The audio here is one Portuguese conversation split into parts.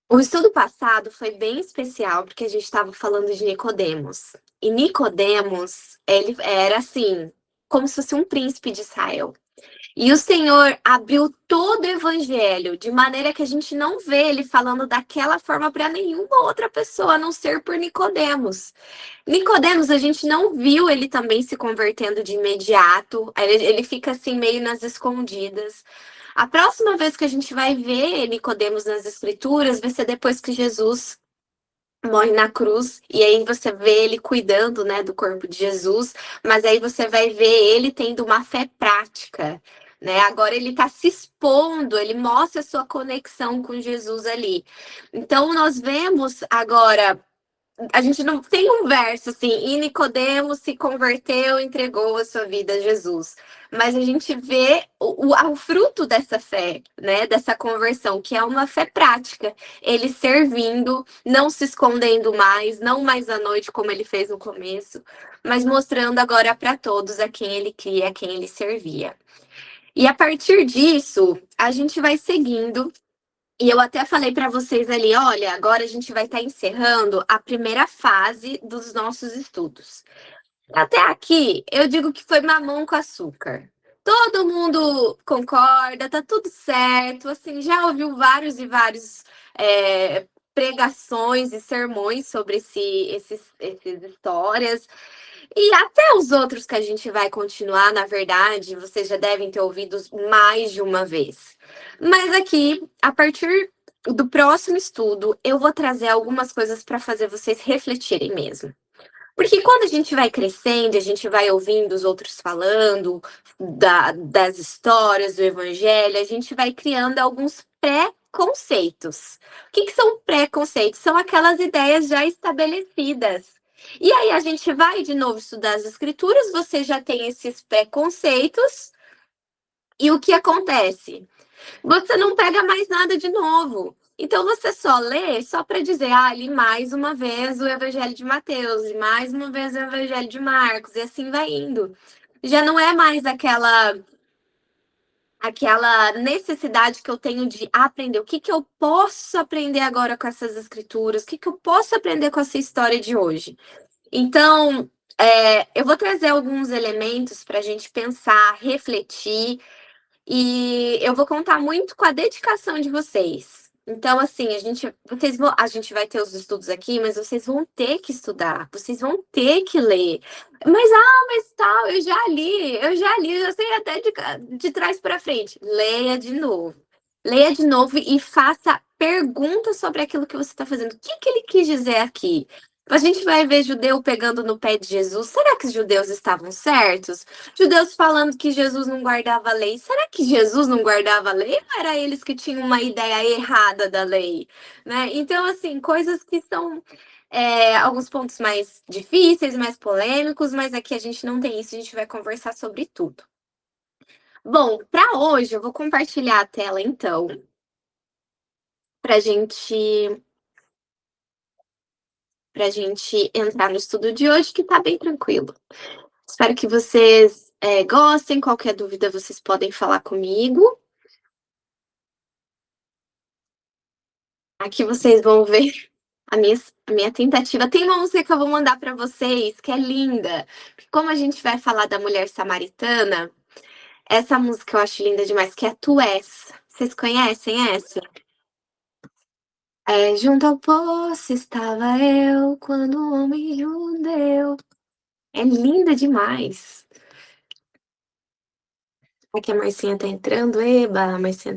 O estudo passado foi bem especial, porque a gente estava falando de Nicodemos. E Nicodemos, ele era assim, como se fosse um príncipe de Israel. E o Senhor abriu todo o evangelho, de maneira que a gente não vê ele falando daquela forma para nenhuma outra pessoa, a não ser por Nicodemos. Nicodemos, a gente não viu ele também se convertendo de imediato. Ele fica assim meio nas escondidas. A próxima vez que a gente vai ver Nicodemos nas escrituras vai ser depois que Jesus morre na cruz, e aí você vê ele cuidando, né, do corpo de Jesus, mas aí você vai ver ele tendo uma fé prática, né? Agora ele está se expondo, ele mostra a sua conexão com Jesus ali. Então nós vemos agora, a gente não tem um verso assim, e Nicodemo se converteu, entregou a sua vida a Jesus. Mas a gente vê o fruto dessa fé, né? Dessa conversão, que é uma fé prática. Ele servindo, não se escondendo mais, não mais à noite, como ele fez no começo, mas mostrando agora para todos a quem ele cria, a quem ele servia. E a partir disso, a gente vai seguindo e eu até falei para vocês ali, olha, agora a gente vai estar encerrando a primeira fase dos nossos estudos. Até aqui, eu digo que foi mamão com açúcar. Todo mundo concorda, tá tudo certo. Assim, já ouviu vários e vários pregações e sermões sobre essas histórias. E até os outros que a gente vai continuar, na verdade, vocês já devem ter ouvido mais de uma vez. Mas aqui, a partir do próximo estudo, eu vou trazer algumas coisas para fazer vocês refletirem mesmo. Porque quando a gente vai crescendo, a gente vai ouvindo os outros falando das histórias do evangelho, a gente vai criando alguns pré-conceitos. O que são pré-conceitos? São aquelas ideias já estabelecidas. E aí a gente vai de novo estudar as escrituras, você já tem esses pré-conceitos, e o que acontece? Você não pega mais nada de novo. Então você só lê só para dizer, li mais uma vez o Evangelho de Mateus, e mais uma vez o Evangelho de Marcos, e assim vai indo. Já não é mais aquela necessidade que eu tenho de aprender. O que eu posso aprender agora com essas escrituras? O que eu posso aprender com essa história de hoje? Então, eu vou trazer alguns elementos para a gente pensar, refletir, e eu vou contar muito com a dedicação de vocês. Então, assim, a gente vai ter os estudos aqui, mas vocês vão ter que estudar, vocês vão ter que ler. Mas tal, eu já li, eu já sei até de trás para frente. Leia de novo. Leia de novo e faça perguntas sobre aquilo que você está fazendo. O que ele quis dizer aqui? A gente vai ver judeu pegando no pé de Jesus. Será que os judeus estavam certos? Judeus falando que Jesus não guardava a lei. Será que Jesus não guardava a lei ou era eles que tinham uma ideia errada da lei? Né? Então, assim, coisas que são alguns pontos mais difíceis, mais polêmicos, mas aqui a gente não tem isso, a gente vai conversar sobre tudo. Bom, para hoje eu vou compartilhar a tela, então, para gente entrar no estudo de hoje, que está bem tranquilo. Espero que vocês gostem. Qualquer dúvida, vocês podem falar comigo. Aqui vocês vão ver a minha tentativa. Tem uma música que eu vou mandar para vocês, que é linda. Como a gente vai falar da mulher samaritana, essa música eu acho linda demais, que é Tu És. Vocês conhecem essa? Junto ao poço estava eu, quando o homem judeu. É linda demais. Aqui a Marcinha tá entrando. Eba, a Marcinha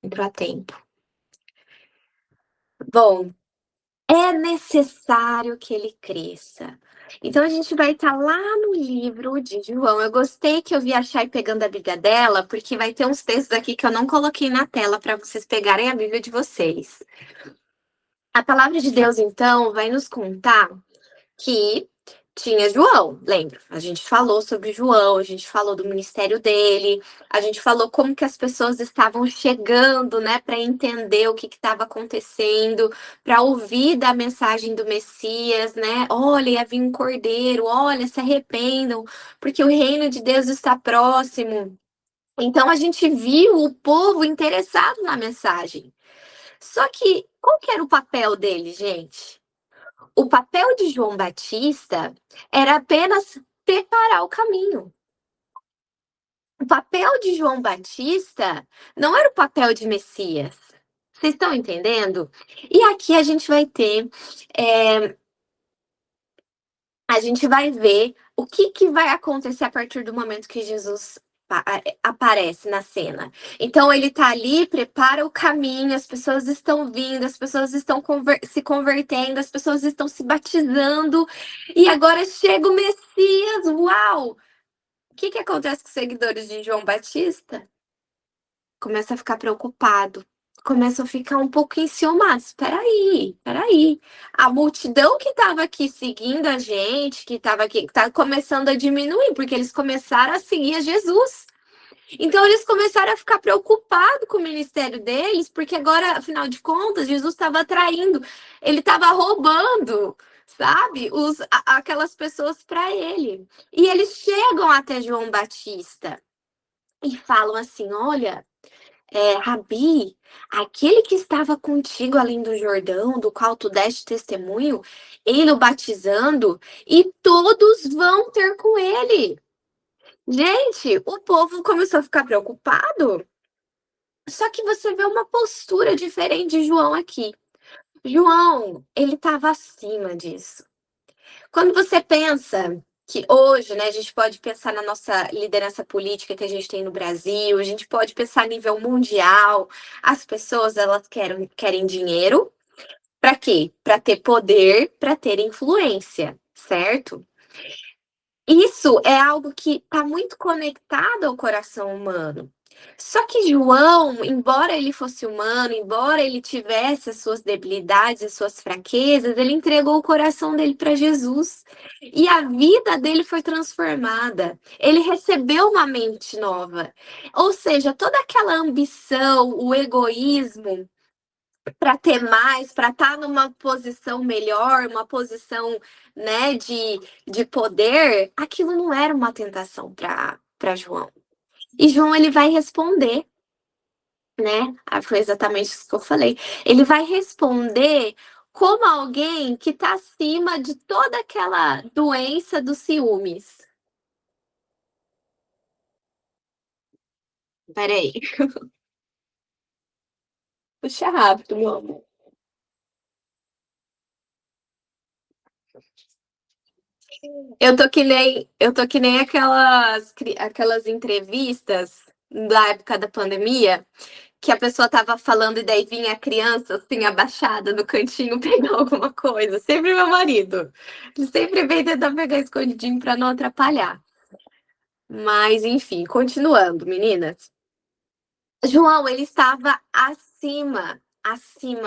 entrou a tempo. Bom, é necessário que ele cresça. Então a gente vai estar lá no livro de João. Eu gostei que eu vi a Chay pegando a Bíblia dela, porque vai ter uns textos aqui que eu não coloquei na tela para vocês pegarem a Bíblia de vocês. A palavra de Deus, então, vai nos contar que tinha João, lembra? A gente falou sobre João, a gente falou do ministério dele, a gente falou como que as pessoas estavam chegando, né, para entender o que estava acontecendo, para ouvir da mensagem do Messias, né? Olha, ia vir um cordeiro, olha, se arrependam, porque o reino de Deus está próximo. Então a gente viu o povo interessado na mensagem. Só que qual que era o papel dele, gente? O papel de João Batista era apenas preparar o caminho. O papel de João Batista não era o papel de Messias. Vocês estão entendendo? E aqui eh, a gente vai ver o que, que vai acontecer a partir do momento que Jesus aparece na cena. Então ele tá ali, prepara o caminho, as pessoas estão vindo, as pessoas estão se convertendo, as pessoas estão se batizando, e agora chega o Messias. Uau! O que, que acontece com os seguidores de João Batista? Começa a ficar preocupado, começam a ficar um pouco enciumados. Espera aí. A multidão que estava aqui seguindo a gente, que estava aqui, está começando a diminuir, porque eles começaram a seguir a Jesus. Então eles começaram a ficar preocupados com o ministério deles, porque agora, afinal de contas, Jesus estava traindo, ele estava roubando, sabe, aquelas pessoas para ele. E eles chegam até João Batista e falam assim: olha, Rabi, aquele que estava contigo além do Jordão, do qual tu deste testemunho, ele o batizando, e todos vão ter com ele. Gente, o povo começou a ficar preocupado. Só que você vê uma postura diferente de João aqui. João, ele estava acima disso. Quando você pensa que hoje, né, a gente pode pensar na nossa liderança política que a gente tem no Brasil, a gente pode pensar a nível mundial, as pessoas elas querem dinheiro, para quê? Para ter poder, para ter influência, certo? Isso é algo que está muito conectado ao coração humano. Só que João, embora ele fosse humano, embora ele tivesse as suas debilidades, as suas fraquezas, ele entregou o coração dele para Jesus. E a vida dele foi transformada. Ele recebeu uma mente nova. Ou seja, toda aquela ambição, o egoísmo, para ter mais, para estar numa posição melhor, uma posição, né, de poder, aquilo não era uma tentação para João. E João ele vai responder, né? Foi exatamente isso que eu falei. Ele vai responder como alguém que está acima de toda aquela doença dos ciúmes. Peraí, puxa rápido, meu amor. Eu tô que nem aquelas entrevistas da época da pandemia, que a pessoa tava falando e daí vinha a criança assim abaixada no cantinho pegar alguma coisa. Sempre meu marido. Ele sempre vem tentar pegar escondidinho para não atrapalhar. Mas enfim, continuando, meninas. João, ele estava acima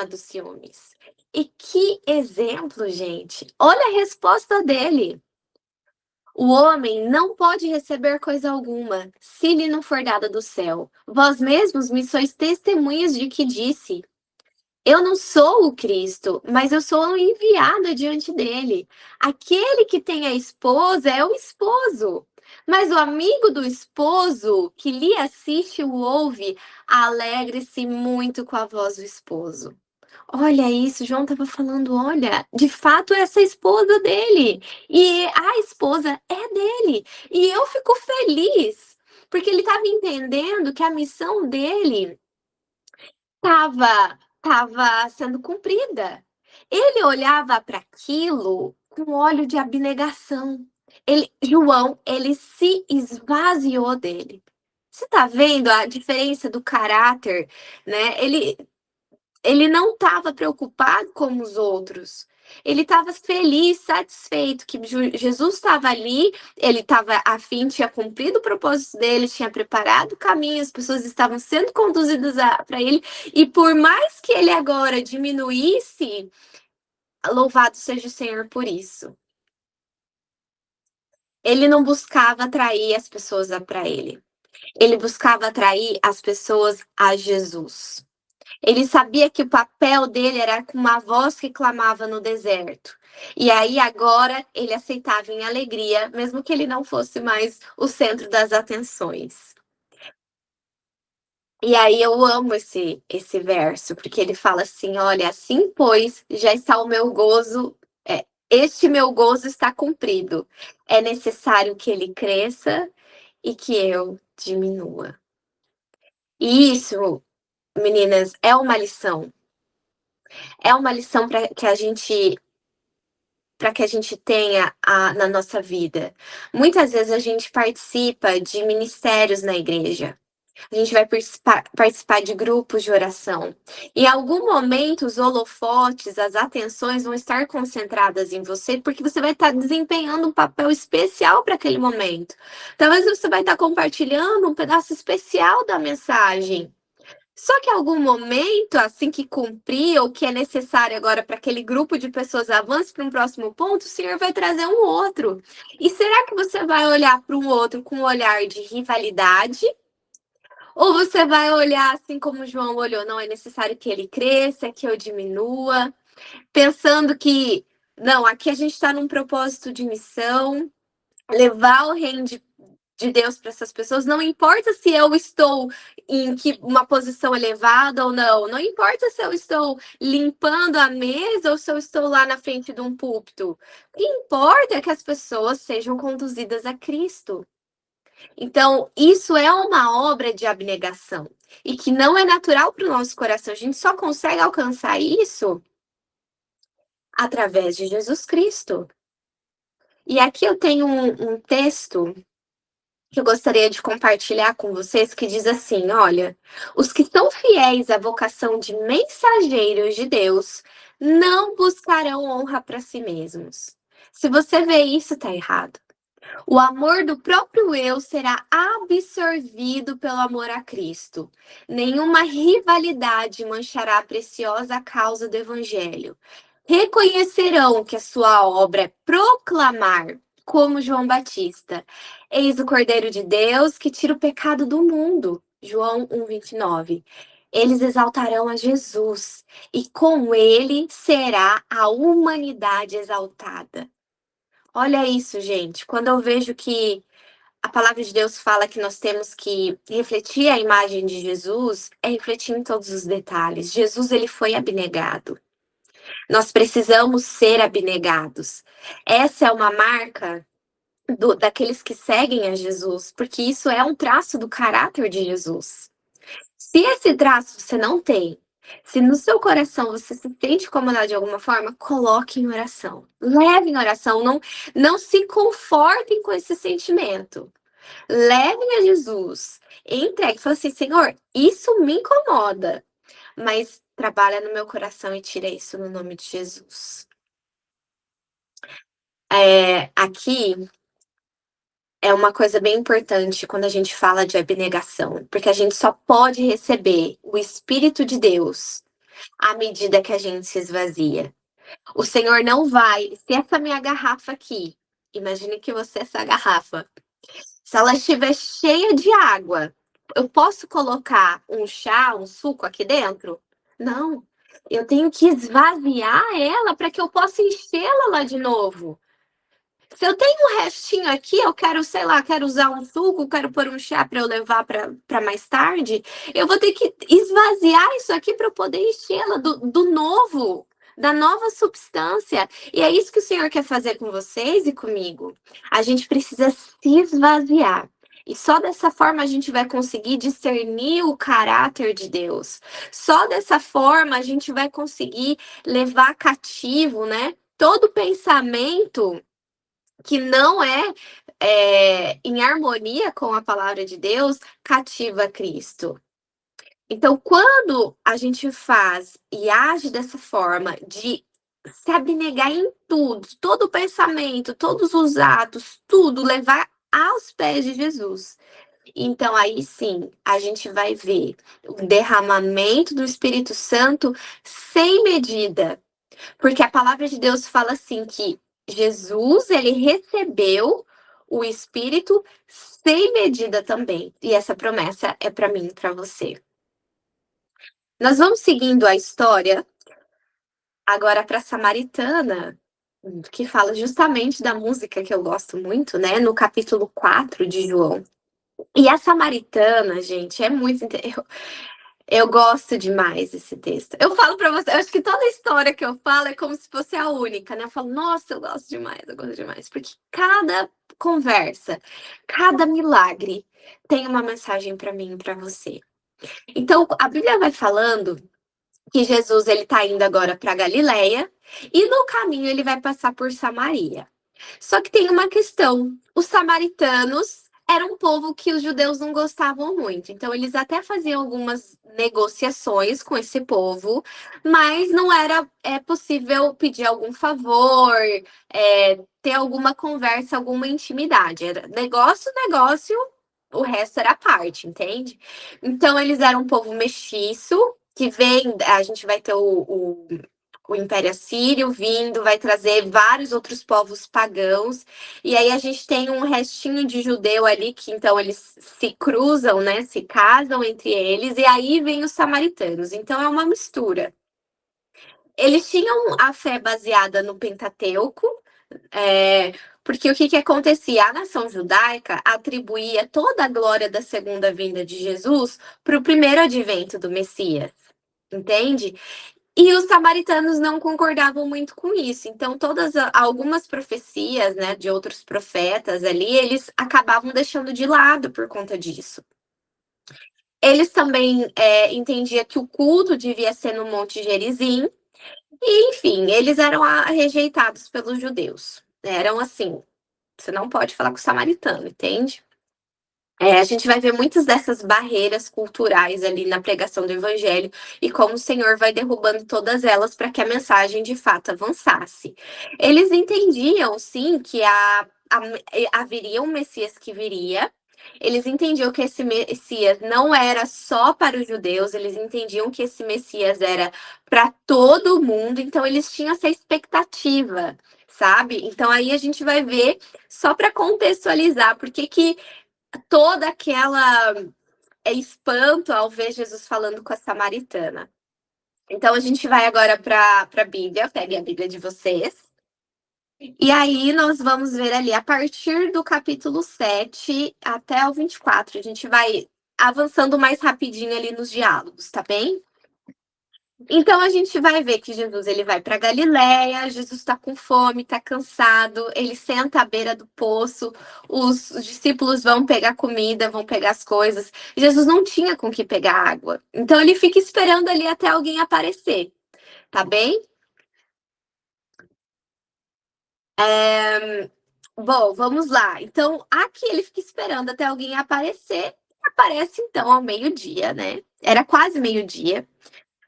dos ciúmes. E que exemplo, gente. Olha a resposta dele. O homem não pode receber coisa alguma, se lhe não for dada do céu. Vós mesmos me sois testemunhas de que disse: eu não sou o Cristo, mas eu sou o enviado diante dele. Aquele que tem a esposa é o esposo. Mas o amigo do esposo que lhe assiste o ouve, alegre-se muito com a voz do esposo. Olha isso, João estava falando, olha, de fato essa é a esposa dele. E a esposa é dele. E eu fico feliz, porque ele estava entendendo que a missão dele estava sendo cumprida. Ele olhava para aquilo com olho de abnegação. João, ele se esvaziou dele. Você está vendo a diferença do caráter, né? Ele não estava preocupado como os outros. Ele estava feliz, satisfeito que Jesus estava ali, ele estava afim, tinha cumprido o propósito dele, tinha preparado o caminho, as pessoas estavam sendo conduzidas para ele, e por mais que ele agora diminuísse, louvado seja o Senhor por isso. Ele não buscava atrair as pessoas para ele buscava atrair as pessoas a Jesus. Ele sabia que o papel dele era com uma voz que clamava no deserto. E aí agora ele aceitava em alegria, mesmo que ele não fosse mais o centro das atenções. E aí eu amo esse verso, porque ele fala assim: "Olha, assim, pois, já está o meu gozo, este meu gozo está cumprido. É necessário que ele cresça e que eu diminua". E isso, meninas, é uma lição. É uma lição para que a gente tenha na nossa vida. Muitas vezes a gente participa de ministérios na igreja. A gente vai participar de grupos de oração. Em algum momento, os holofotes, as atenções vão estar concentradas em você, porque você vai estar desempenhando um papel especial para aquele momento. Talvez você vai estar compartilhando um pedaço especial da mensagem. Só que em algum momento, assim que cumprir ou que é necessário agora para aquele grupo de pessoas avance para um próximo ponto, o Senhor vai trazer um outro. E será que você vai olhar para o outro com um olhar de rivalidade? Ou você vai olhar assim como João olhou, não é necessário que ele cresça, que eu diminua, pensando que não, aqui a gente está num propósito de missão, levar o reino de Deus para essas pessoas, não importa se eu estou em uma posição elevada ou não, não importa se eu estou limpando a mesa ou se eu estou lá na frente de um púlpito. O que importa é que as pessoas sejam conduzidas a Cristo. Então, isso é uma obra de abnegação e que não é natural para o nosso coração. A gente só consegue alcançar isso através de Jesus Cristo. E aqui eu tenho um texto que eu gostaria de compartilhar com vocês que diz assim: olha, os que são fiéis à vocação de mensageiros de Deus não buscarão honra para si mesmos. Se você vê isso, está errado. O amor do próprio eu será absorvido pelo amor a Cristo. Nenhuma rivalidade manchará a preciosa causa do Evangelho. Reconhecerão que a sua obra é proclamar, como João Batista: Eis o Cordeiro de Deus que tira o pecado do mundo. João 1:29. Eles exaltarão a Jesus, e com ele será a humanidade exaltada. Olha isso, gente. Quando eu vejo que a palavra de Deus fala que nós temos que refletir a imagem de Jesus, é refletir em todos os detalhes. Jesus, ele foi abnegado. Nós precisamos ser abnegados. Essa é uma marca daqueles que seguem a Jesus, porque isso é um traço do caráter de Jesus. Se esse traço você não tem, se no seu coração você se sente incomodado de alguma forma, coloque em oração. Leve em oração, não se confortem com esse sentimento. Levem a Jesus, entregue, fala assim: Senhor, isso me incomoda, mas trabalha no meu coração e tira isso no nome de Jesus. Aqui é uma coisa bem importante quando a gente fala de abnegação, porque a gente só pode receber o Espírito de Deus à medida que a gente se esvazia. O Senhor não vai, se essa minha garrafa aqui, imagine que você é essa garrafa, se ela estiver cheia de água, eu posso colocar um chá, um suco aqui dentro? Não. Eu tenho que esvaziar ela para que eu possa enchê-la lá de novo. Se eu tenho um restinho aqui, eu quero, sei lá, quero usar um suco, quero pôr um chá para eu levar para mais tarde, eu vou ter que esvaziar isso aqui para eu poder enchê-la do novo, da nova substância. E é isso que o Senhor quer fazer com vocês e comigo. A gente precisa se esvaziar. E só dessa forma a gente vai conseguir discernir o caráter de Deus. Só dessa forma a gente vai conseguir levar cativo, né? Todo pensamento que não em harmonia com a palavra de Deus, cativa Cristo. Então, quando a gente faz e age dessa forma de se abnegar em tudo, todo o pensamento, todos os atos, tudo levar aos pés de Jesus. Então, aí sim, a gente vai ver o derramamento do Espírito Santo sem medida. Porque a palavra de Deus fala assim que Jesus, ele recebeu o Espírito sem medida também. E essa promessa é para mim e para você. Nós vamos seguindo a história agora para a Samaritana, que fala justamente da música que eu gosto muito, né? No capítulo 4 de João. E a samaritana, gente, é muito eu gosto demais desse texto. Eu falo pra você, eu acho que toda história que eu falo é como se fosse a única, né? Eu falo: "Nossa, eu gosto demais", porque cada conversa, cada milagre tem uma mensagem pra mim e pra você. Então, a Bíblia vai falando que Jesus ele tá indo agora pra Galileia, e no caminho ele vai passar por Samaria. Só que tem uma questão: os samaritanos eram um povo que os judeus não gostavam muito, então eles até faziam algumas negociações com esse povo, mas não era possível pedir algum favor, ter alguma conversa, alguma intimidade. Era negócio, negócio, o resto era parte, entende? Então eles eram um povo mestiço, que vem, a gente vai ter o Império Assírio vindo, vai trazer vários outros povos pagãos, e aí a gente tem um restinho de judeu ali que então eles se cruzam, né, se casam entre eles, e aí vem os samaritanos, então é uma mistura. Eles tinham a fé baseada no Pentateuco, porque o que que acontecia? A nação judaica atribuía toda a glória da segunda vinda de Jesus para o primeiro advento do Messias, entende? E os samaritanos não concordavam muito com isso. Então, algumas profecias, né, de outros profetas ali, eles acabavam deixando de lado por conta disso. Eles também entendiam que o culto devia ser no Monte Gerizim, e enfim, eles eram rejeitados pelos judeus. Eram assim: você não pode falar com o samaritano, entende? A gente vai ver muitas dessas barreiras culturais ali na pregação do evangelho e como o Senhor vai derrubando todas elas para que a mensagem de fato avançasse. Eles entendiam, sim, que haveria um Messias que viria. Eles entendiam que esse Messias não era só para os judeus, eles entendiam que esse Messias era para todo mundo, então eles tinham essa expectativa, sabe? Então aí a gente vai ver, só para contextualizar, por que que toda aquela espanto ao ver Jesus falando com a samaritana. Então a gente vai agora para a Bíblia, pegue a Bíblia de vocês. E aí nós vamos ver ali a partir do capítulo 7 até o 24. A gente vai avançando mais rapidinho ali nos diálogos, tá bem? Então a gente vai ver que Jesus ele vai para Galiléia, Jesus está com fome, está cansado, ele senta à beira do poço, os discípulos vão pegar comida, vão pegar as coisas. Jesus não tinha com que pegar água, então ele fica esperando ali até alguém aparecer, tá bem? Bom, vamos lá. Então aqui ele fica esperando até alguém aparecer. Aparece então ao meio-dia, né? Era quase meio-dia.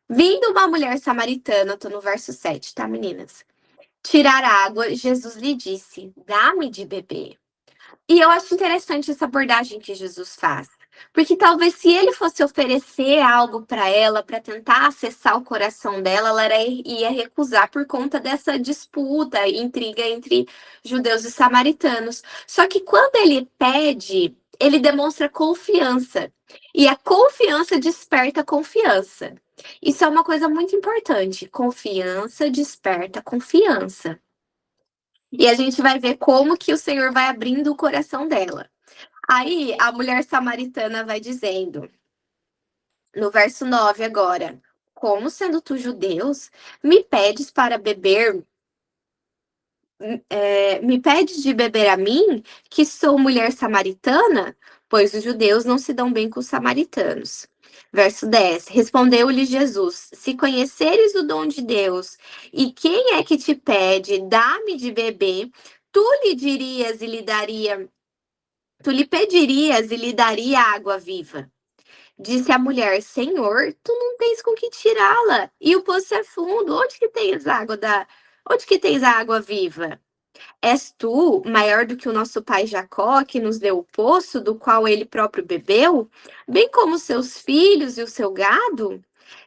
Vindo uma mulher samaritana, tô no verso 7, tá, meninas? Tirar água, Jesus lhe disse: "Dá-me de beber". E eu acho interessante essa abordagem que Jesus faz, porque talvez se ele fosse oferecer algo para ela, para tentar acessar o coração dela, ia recusar por conta dessa disputa e intriga entre judeus e samaritanos. Só que quando ele pede, ele demonstra confiança, e a confiança desperta confiança. Isso é uma coisa muito importante, confiança desperta confiança. E a gente vai ver como que o Senhor vai abrindo o coração dela. Aí a mulher samaritana vai dizendo, no verso 9 agora: "Como sendo tu judeus, me pedes para beber, me pedes de beber a mim, que sou mulher samaritana? Pois os judeus não se dão bem com os samaritanos." Verso 10: Respondeu-lhe Jesus: Se conheceres o dom de Deus, e quem é que te pede, dá-me de beber, tu lhe dirias e lhe daria, tu lhe pedirias e lhe daria água viva. Disse a mulher: Senhor, tu não tens com que tirá-la, e o poço é fundo. Onde que tens a água viva? És tu maior do que o nosso pai Jacó, que nos deu o poço, do qual ele próprio bebeu, bem como seus filhos e o seu gado?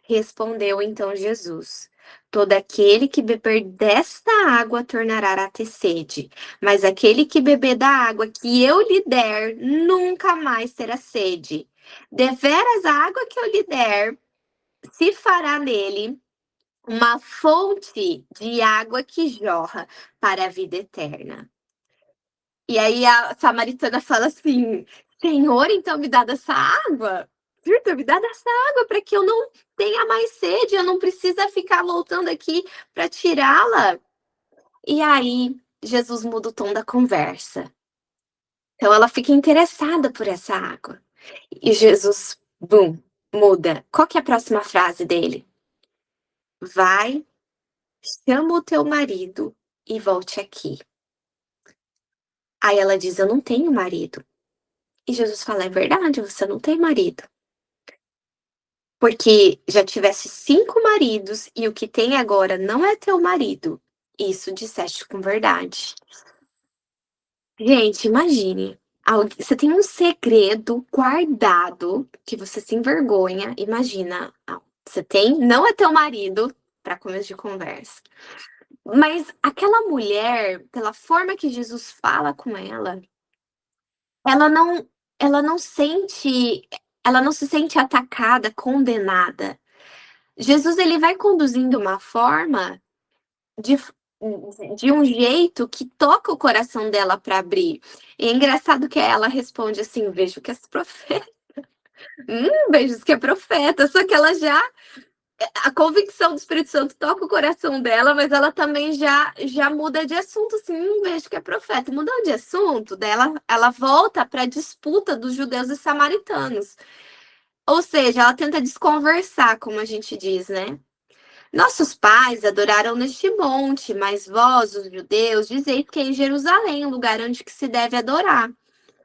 Respondeu então Jesus: Todo aquele que beber desta água tornará a ter sede, mas aquele que beber da água que eu lhe der nunca mais terá sede. Deveras a água que eu lhe der se fará nele uma fonte de água que jorra para a vida eterna. E aí a samaritana fala assim: Senhor, então me dá dessa água. Me dá dessa água para que eu não tenha mais sede, eu não precisa ficar voltando aqui para tirá-la. E aí, Jesus muda o tom da conversa. Então ela fica interessada por essa água. E Jesus, bum, muda. Qual que é a próxima frase dele? Vai, chama o teu marido e volte aqui. Aí ela diz: Eu não tenho marido. E Jesus fala: É verdade, você não tem marido. Porque já tivesse 5 maridos e o que tem agora não é teu marido. Isso disseste com verdade. Gente, imagine, você tem um segredo guardado que você se envergonha. Imagina, você tem, não é teu marido, para começo de conversa. Mas aquela mulher, pela forma que Jesus fala com ela não, ela não sente, ela não se sente atacada, condenada. Jesus ele vai conduzindo uma forma de de um jeito que toca o coração dela para abrir. E é engraçado que ela responde assim: "Vejo que és profeta". Vejo que é profeta", só que ela já a convicção do Espírito Santo toca o coração dela, mas ela também já muda de assunto, assim: vejo que é profeta". Mudando de assunto, daí ela volta para a disputa dos judeus e samaritanos. Ou seja, ela tenta desconversar, como a gente diz, né. Nossos pais adoraram neste monte, mas vós, os judeus, dizeis que é em Jerusalém o lugar onde que se deve adorar,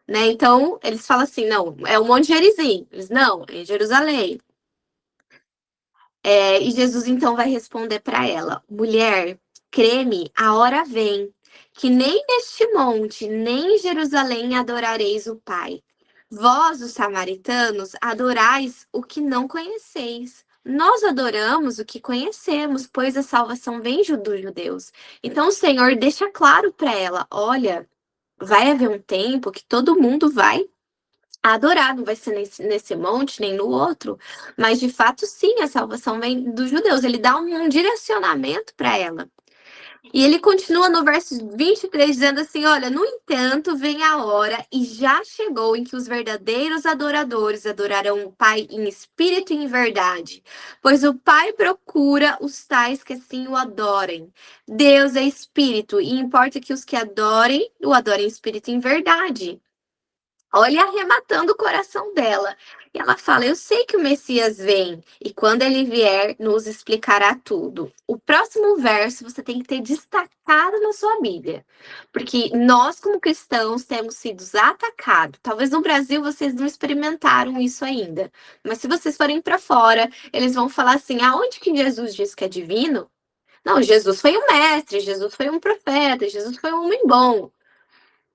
né? Então, eles falam assim, não, é o Monte Gerizim. Eles, não, é em Jerusalém. E Jesus então vai responder para ela: mulher, creme, a hora vem, que nem neste monte, nem em Jerusalém adorareis o Pai. Vós, os samaritanos, adorais o que não conheceis. Nós adoramos o que conhecemos, pois a salvação vem dos judeus. Então o Senhor deixa claro para ela: olha, vai haver um tempo que todo mundo vai adorar, não vai ser nesse monte, nem no outro, mas de fato sim, a salvação vem dos judeus. Ele dá um direcionamento para ela. E ele continua no verso 23 dizendo assim: olha, no entanto, vem a hora e já chegou em que os verdadeiros adoradores adorarão o Pai em espírito e em verdade, pois o Pai procura os tais que assim o adorem. Deus é espírito e importa que os que adorem o adorem em espírito e em verdade. Olha, arrematando o coração dela. E ela fala: Eu sei que o Messias vem, e quando ele vier, nos explicará tudo. O próximo verso você tem que ter destacado na sua Bíblia, porque nós, como cristãos, temos sido atacados. Talvez no Brasil vocês não experimentaram isso ainda, mas se vocês forem para fora, eles vão falar assim: aonde que Jesus diz que é divino? Não, Jesus foi um mestre, Jesus foi um profeta, Jesus foi um homem bom.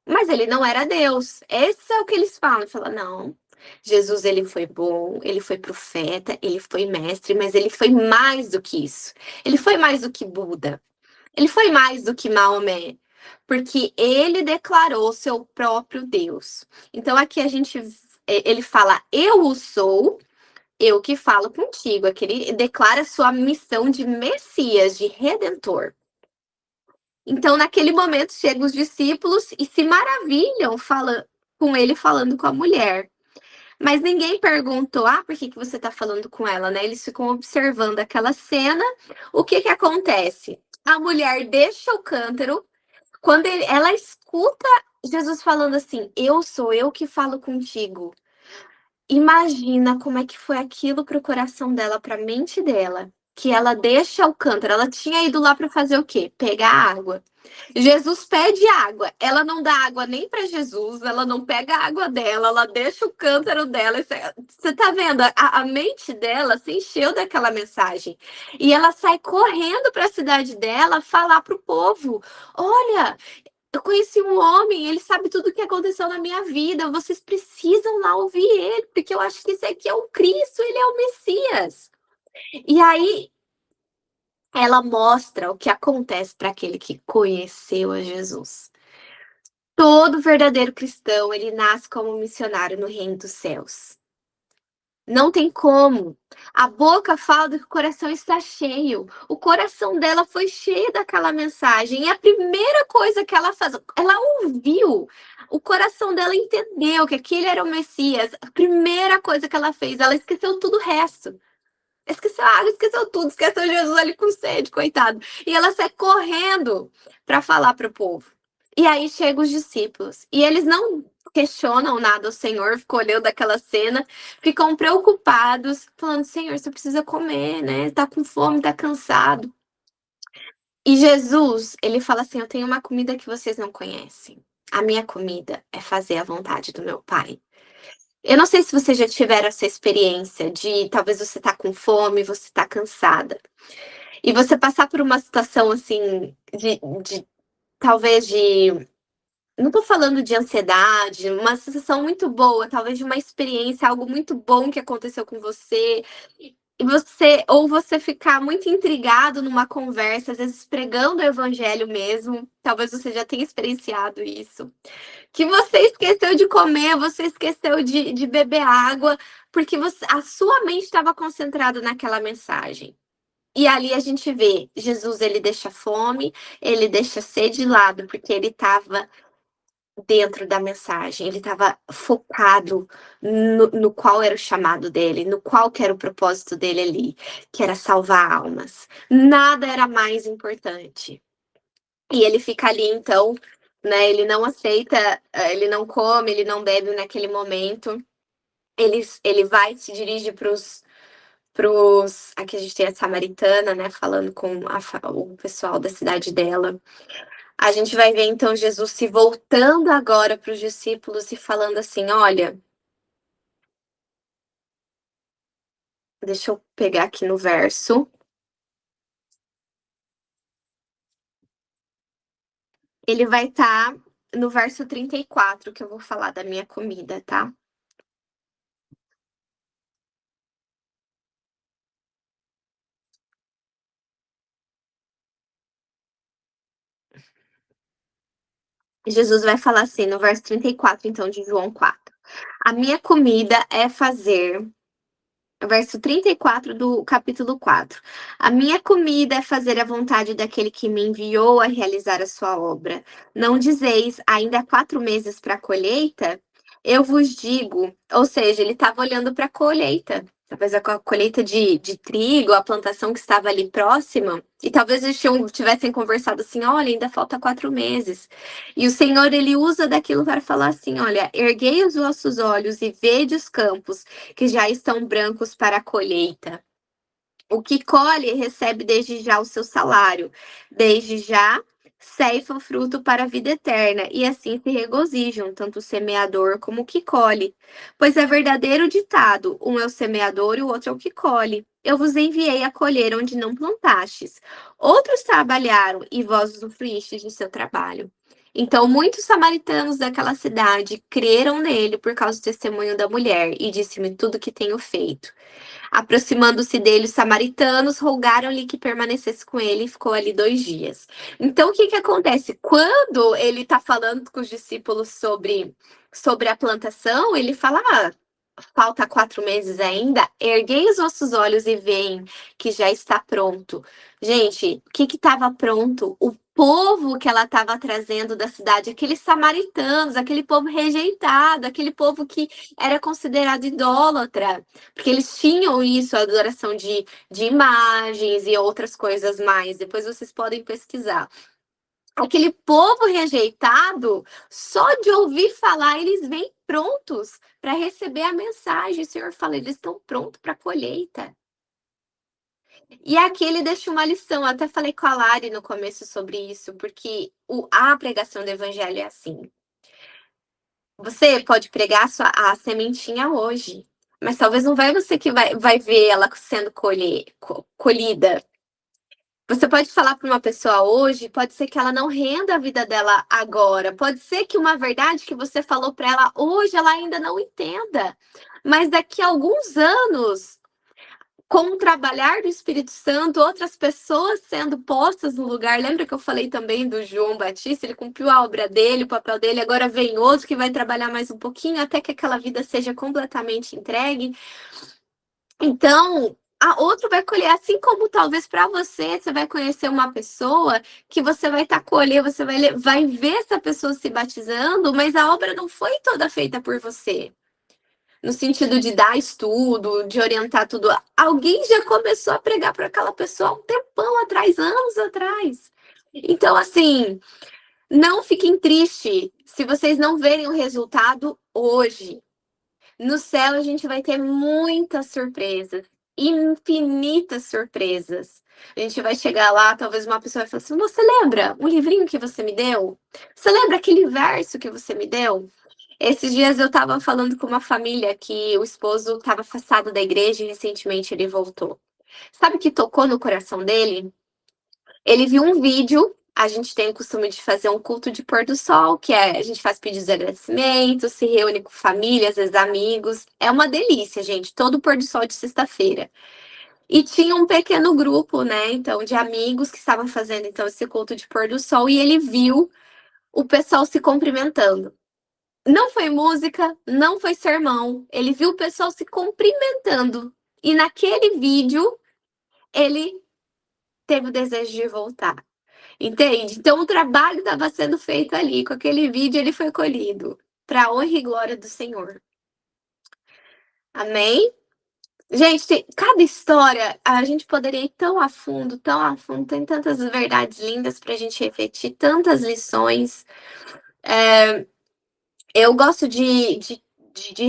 Mas ele não era Deus. Esse é o que eles falam. Fala, não, Jesus ele foi bom, ele foi profeta, ele foi mestre, mas ele foi mais do que isso. Ele foi mais do que Buda. Ele foi mais do que Maomé, porque ele declarou seu próprio Deus. Então aqui a gente ele fala eu o sou, eu que falo contigo. Aqui ele declara sua missão de Messias, de redentor. Então, naquele momento, chegam os discípulos e se maravilham com ele falando com a mulher. Mas ninguém perguntou, por que você está falando com ela, né? Eles ficam observando aquela cena. O que que acontece? A mulher deixa o cântaro, quando ela escuta Jesus falando assim, eu sou eu que falo contigo. Imagina como é que foi aquilo para o coração dela, para a mente dela, que ela deixa o cântaro. Ela tinha ido lá para fazer o quê? Pegar água. Jesus pede água, ela não dá água nem para Jesus, ela não pega a água dela, ela deixa o cântaro dela. Você tá vendo? A mente dela se encheu daquela mensagem. E ela sai correndo para a cidade dela falar para o povo: olha, eu conheci um homem, ele sabe tudo o que aconteceu na minha vida. Vocês precisam lá ouvir ele, porque eu acho que esse aqui é o Cristo, ele é o Messias. E aí ela mostra o que acontece para aquele que conheceu a Jesus. Todo verdadeiro cristão, ele nasce como missionário no reino dos céus. Não tem como. A boca fala do que o coração está cheio. O coração dela foi cheio daquela mensagem. E a primeira coisa que ela faz, ela ouviu. O coração dela entendeu que aquele era o Messias. A primeira coisa que ela fez, ela esqueceu tudo o resto. Esqueceu a água, esqueceu tudo, esqueceu Jesus ali com sede, coitado. E ela sai correndo para falar para o povo. E aí chegam os discípulos. E eles não questionam nada o Senhor, ficam olhando aquela cena, ficam preocupados, falando: Senhor, você precisa comer, né? Tá com fome, tá cansado. E Jesus, ele fala assim: Eu tenho uma comida que vocês não conhecem. A minha comida é fazer a vontade do meu Pai. Eu não sei se você já tiveram essa experiência de talvez você tá com fome, você tá cansada. E você passar por uma situação assim de talvez de não tô falando de ansiedade, uma sensação muito boa, talvez de uma experiência, algo muito bom que aconteceu com você, e você ficar muito intrigado numa conversa, às vezes pregando o evangelho mesmo, talvez você já tenha experienciado isso. Que você esqueceu de comer, você esqueceu de beber água, porque a sua mente estava concentrada naquela mensagem. E ali a gente vê, Jesus ele deixa a fome, ele deixa a sede de lado, porque ele estava dentro da mensagem, ele estava focado no qual era o chamado dele, no qual que era o propósito dele ali, que era salvar almas. Nada era mais importante. E ele fica ali, então, né? Ele não aceita, ele não come, ele não bebe naquele momento. Ele vai, se dirige pros. Aqui a gente tem a samaritana, né? Falando com o pessoal da cidade dela. A gente vai ver então Jesus se voltando agora para os discípulos e falando assim: olha, deixa eu pegar aqui no verso. Ele vai estar no verso 34, que eu vou falar da minha comida, tá? Jesus vai falar assim no verso 34, então, de João 4. A minha comida é fazer verso 34 do capítulo 4. A minha comida é fazer a vontade daquele que me enviou a realizar a sua obra. Não dizeis, ainda há 4 meses para a colheita? Eu vos digo, ou seja, ele estava olhando para a colheita. Talvez a colheita de trigo, a plantação que estava ali próxima, e talvez eles tivessem conversado assim: olha, ainda falta 4 meses. E o Senhor, ele usa daquilo para falar assim: olha, erguei os vossos olhos e vede os campos, que já estão brancos para a colheita. O que colhe recebe desde já o seu salário, desde já ceifa o fruto para a vida eterna, e assim se regozijam, tanto o semeador como o que colhe. Pois é verdadeiro ditado: um é o semeador e o outro é o que colhe. Eu vos enviei a colher onde não plantastes. Outros trabalharam e vós usufruístes do seu trabalho. Então, muitos samaritanos daquela cidade creram nele por causa do testemunho da mulher, e disse-me tudo o que tenho feito. Aproximando-se dele, os samaritanos rogaram-lhe que permanecesse com ele e ficou ali 2 dias. Então, o que que acontece? Quando ele está falando com os discípulos sobre a plantação, ele fala: falta 4 meses ainda, erguei os vossos olhos e veem que já está pronto. Gente, o que estava pronto? O povo que ela estava trazendo da cidade, aqueles samaritanos, aquele povo rejeitado, aquele povo que era considerado idólatra, porque eles tinham isso, a adoração de imagens e outras coisas mais. Depois vocês podem pesquisar. Aquele povo rejeitado, só de ouvir falar, eles vêm prontos para receber a mensagem. O Senhor fala, eles estão prontos para a colheita. E aqui ele deixa uma lição. Eu até falei com a Lari no começo sobre isso, porque a pregação do evangelho é assim. Você pode pregar a sementinha hoje, mas talvez não vai você que vai ver ela sendo colhida. Você pode falar para uma pessoa hoje, pode ser que ela não renda a vida dela agora, pode ser que uma verdade que você falou para ela hoje ela ainda não entenda, mas daqui a alguns anos, com o trabalhar do Espírito Santo, outras pessoas sendo postas no lugar. Lembra que eu falei também do João Batista? Ele cumpriu a obra dele, o papel dele, agora vem outro que vai trabalhar mais um pouquinho até que aquela vida seja completamente entregue. Então, a outra vai colher, assim como talvez para você, você vai conhecer uma pessoa que você vai estar colher, você vai ver essa pessoa se batizando, mas a obra não foi toda feita por você. No sentido de dar estudo, de orientar tudo. Alguém já começou a pregar para aquela pessoa há um tempão atrás, anos atrás. Então, assim, não fiquem tristes se vocês não verem o resultado hoje. No céu a gente vai ter muitas surpresas, infinitas surpresas. A gente vai chegar lá, talvez uma pessoa vai falar assim: "Você lembra um livrinho que você me deu? Você lembra aquele verso que você me deu?" Esses dias eu estava falando com uma família que o esposo estava afastado da igreja e recentemente ele voltou. Sabe o que tocou no coração dele? Ele viu um vídeo. A gente tem o costume de fazer um culto de pôr do sol, que é a gente faz pedidos de agradecimento, se reúne com família, às vezes amigos. É uma delícia, gente, todo pôr do sol de sexta-feira. E tinha um pequeno grupo, né, então, de amigos que estavam fazendo então esse culto de pôr do sol e ele viu o pessoal se cumprimentando. Não foi música, não foi sermão, ele viu o pessoal se cumprimentando. E naquele vídeo ele teve o desejo de voltar. Entende? Então o trabalho estava sendo feito ali, com aquele vídeo ele foi colhido, para honra e glória do Senhor. Amém? Gente, cada história, a gente poderia ir tão a fundo, tem tantas verdades lindas para a gente refletir, tantas lições. Eu gosto de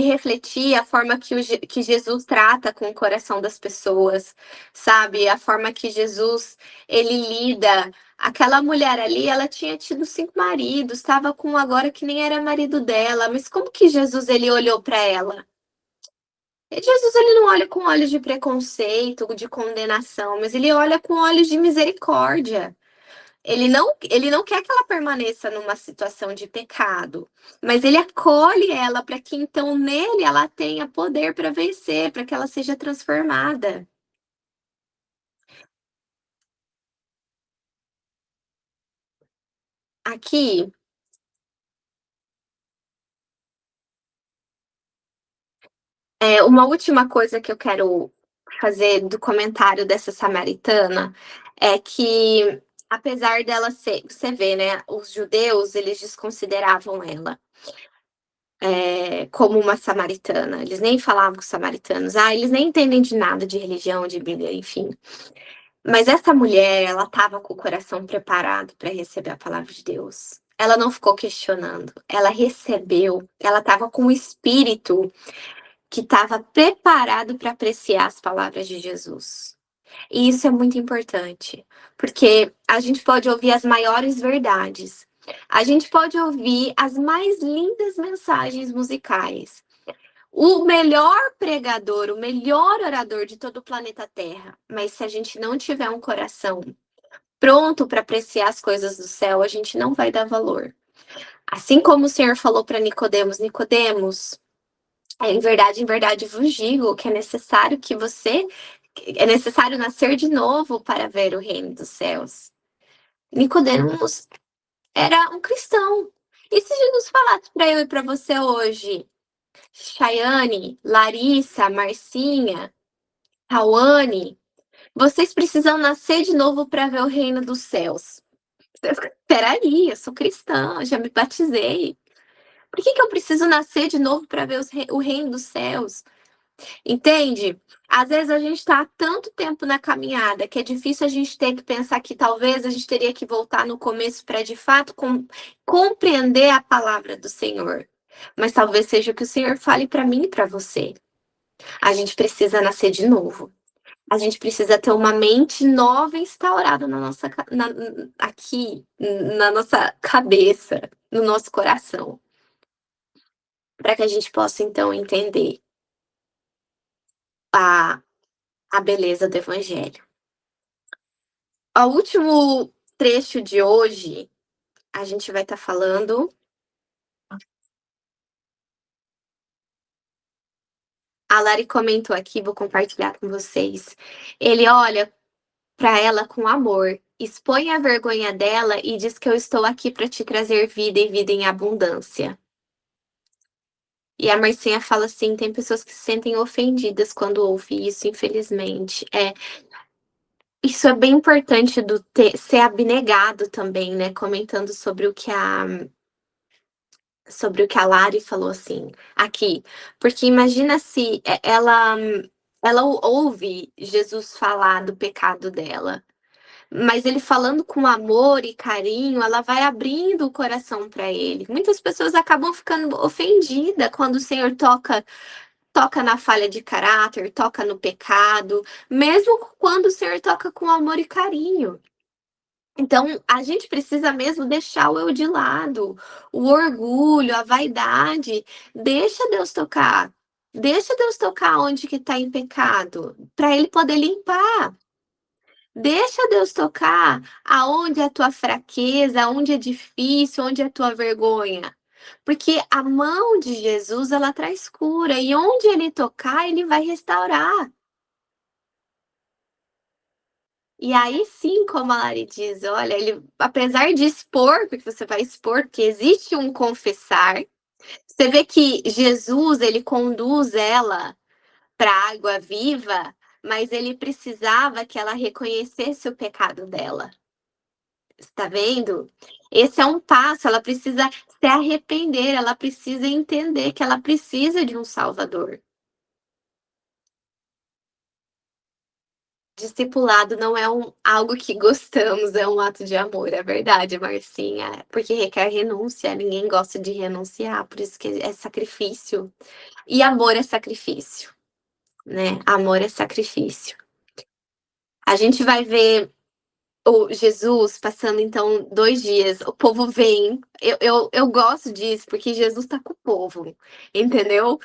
refletir a forma que Jesus trata com o coração das pessoas, sabe? A forma que Jesus ele lida. Aquela mulher ali, ela tinha tido 5 maridos, estava com um agora que nem era marido dela, mas como que Jesus ele olhou para ela? E Jesus ele não olha com olhos de preconceito, de condenação, mas ele olha com olhos de misericórdia. Ele não quer que ela permaneça numa situação de pecado, mas ele acolhe ela para que então nele ela tenha poder para vencer, para que ela seja transformada. Aqui, uma última coisa que eu quero fazer do comentário dessa samaritana é que, apesar dela ser, você vê, né, os judeus eles desconsideravam ela como uma samaritana. Eles nem falavam com os samaritanos. Ah, eles nem entendem de nada de religião, de Bíblia, enfim. Mas essa mulher, ela estava com o coração preparado para receber a palavra de Deus. Ela não ficou questionando, ela recebeu, ela estava com o espírito que estava preparado para apreciar as palavras de Jesus. E isso é muito importante, porque a gente pode ouvir as maiores verdades, a gente pode ouvir as mais lindas mensagens musicais, o melhor pregador, o melhor orador de todo o planeta Terra, mas se a gente não tiver um coração pronto para apreciar as coisas do céu, a gente não vai dar valor. Assim como o Senhor falou para Nicodemos, Nicodemos, em verdade vos digo que é necessário nascer de novo para ver o reino dos céus. Nicodemos era um cristão. E se Jesus falasse para eu e para você hoje, Chayane, Larissa, Marcinha, Tawane, vocês precisam nascer de novo para ver o reino dos céus. Peraí, eu sou cristã, já me batizei. Por que eu preciso nascer de novo para ver o reino dos céus? Entende? Às vezes a gente está há tanto tempo na caminhada que é difícil a gente ter que pensar que talvez a gente teria que voltar no começo para de fato compreender a palavra do Senhor. Mas talvez seja o que o Senhor fale para mim e para você. A gente precisa nascer de novo. A gente precisa ter uma mente nova instaurada na nossa, aqui, na nossa cabeça, no nosso coração, para que a gente possa então entender a, a beleza do Evangelho. O último trecho de hoje, a gente vai estar falando. A Lari comentou aqui, vou compartilhar com vocês. Ele olha para ela com amor, expõe a vergonha dela e diz que eu estou aqui para te trazer vida e vida em abundância. E a Marcinha fala assim: "Tem pessoas que se sentem ofendidas quando ouve isso, infelizmente". Isso é bem importante do ser abnegado também, né, comentando sobre o que a Lari falou, assim, aqui, porque imagina se ela ouve Jesus falar do pecado dela, mas ele falando com amor e carinho, ela vai abrindo o coração para ele. Muitas pessoas acabam ficando ofendida quando o Senhor toca na falha de caráter, toca no pecado, mesmo quando o Senhor toca com amor e carinho. Então, a gente precisa mesmo deixar o eu de lado, o orgulho, a vaidade. Deixa Deus tocar. Deixa Deus tocar onde que está em pecado, para Ele poder limpar. Deixa Deus tocar aonde é a tua fraqueza, aonde é difícil, onde é a tua vergonha. Porque a mão de Jesus, ela traz cura, e onde Ele tocar, Ele vai restaurar. E aí sim, como a Lari diz, olha, ele apesar de expor, porque você vai expor, porque existe um confessar, você vê que Jesus, ele conduz ela para a água viva, mas ele precisava que ela reconhecesse o pecado dela. Está vendo? Esse é um passo, ela precisa se arrepender, ela precisa entender que ela precisa de um salvador. Discipulado não é algo que gostamos, é um ato de amor, é verdade, Marcinha, porque requer renúncia, ninguém gosta de renunciar, por isso que é sacrifício. E amor é sacrifício, né? Amor é sacrifício. A gente vai ver o Jesus passando, então, 2 dias, o povo vem, eu gosto disso, porque Jesus tá com o povo, entendeu?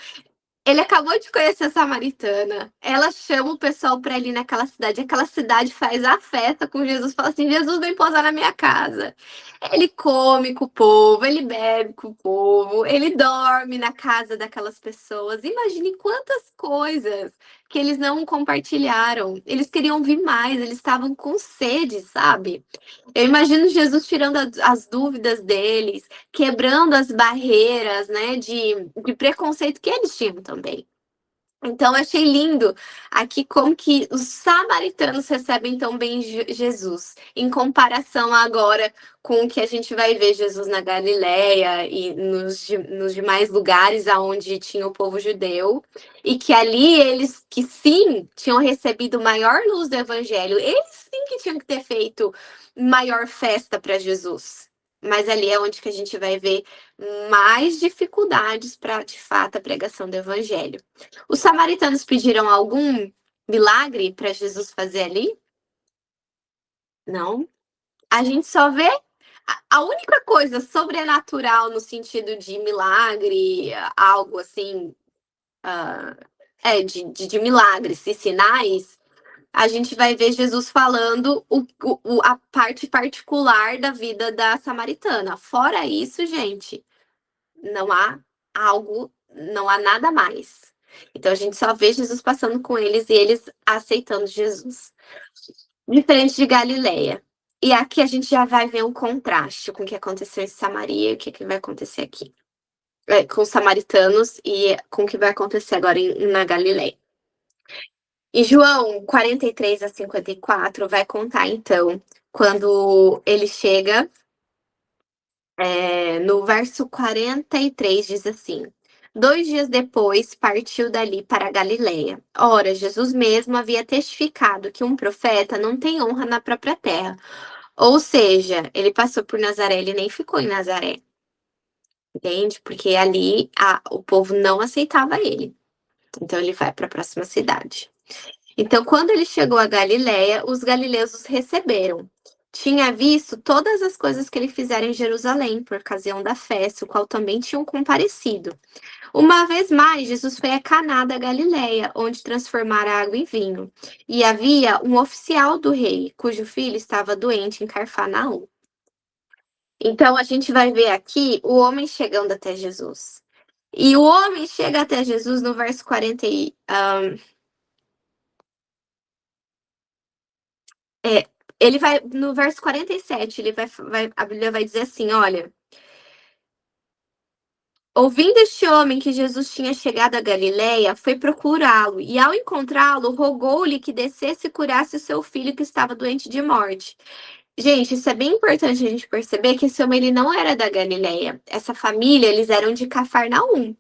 Ele acabou de conhecer a samaritana. Ela chama o pessoal para ir naquela cidade. Aquela cidade faz a festa com Jesus. Fala assim: Jesus vem posar na minha casa. Ele come com o povo, ele bebe com o povo, ele dorme na casa daquelas pessoas. Imagine quantas coisas que eles não compartilharam. Eles queriam vir mais, eles estavam com sede, sabe? Eu imagino Jesus tirando as dúvidas deles, quebrando as barreiras, né, de preconceito que eles tinham também. Então, eu achei lindo aqui como que os samaritanos recebem tão bem Jesus, em comparação agora com o que a gente vai ver Jesus na Galileia e nos demais lugares aonde tinha o povo judeu, e que ali eles que sim tinham recebido maior luz do evangelho, eles sim que tinham que ter feito maior festa para Jesus. Mas ali é onde que a gente vai ver mais dificuldades para, de fato, a pregação do evangelho. Os samaritanos pediram algum milagre para Jesus fazer ali? Não. A gente só vê a única coisa sobrenatural no sentido de milagre, algo assim, ah, de milagres e sinais, a gente vai ver Jesus falando a parte particular da vida da samaritana. Fora isso, gente, não há não há nada mais. Então a gente só vê Jesus passando com eles e eles aceitando Jesus. Diferente de Galileia. E aqui a gente já vai ver um contraste com o que aconteceu em Samaria e o que vai acontecer aqui. Com os samaritanos e com o que vai acontecer agora na Galileia. E João 43 a 54 vai contar, então, quando ele chega. No verso 43 diz assim: 2 dias depois partiu dali para a Galiléia. Ora, Jesus mesmo havia testificado que um profeta não tem honra na própria terra. Ou seja, ele passou por Nazaré, ele nem ficou em Nazaré, entende? Porque ali o povo não aceitava ele. Então ele vai para a próxima cidade. Então, quando ele chegou a Galiléia, os galileus os receberam. Tinha visto todas as coisas que ele fizera em Jerusalém, por ocasião da festa, o qual também tinham comparecido. Uma vez mais, Jesus foi a Caná da Galiléia, onde transformara a água em vinho. E havia um oficial do rei, cujo filho estava doente em Carfanaum. Então, a gente vai ver aqui o homem chegando até Jesus. E o homem chega até Jesus no verso 40 É, ele vai, no verso 47, a Bíblia vai dizer assim: olha, Ouvindo este homem que Jesus tinha chegado a Galiléia, foi procurá-lo e, ao encontrá-lo, rogou-lhe que descesse e curasse o seu filho que estava doente de morte. Gente, isso é bem importante a gente perceber que esse homem ele não era da Galiléia. Essa família, eles eram de Cafarnaum.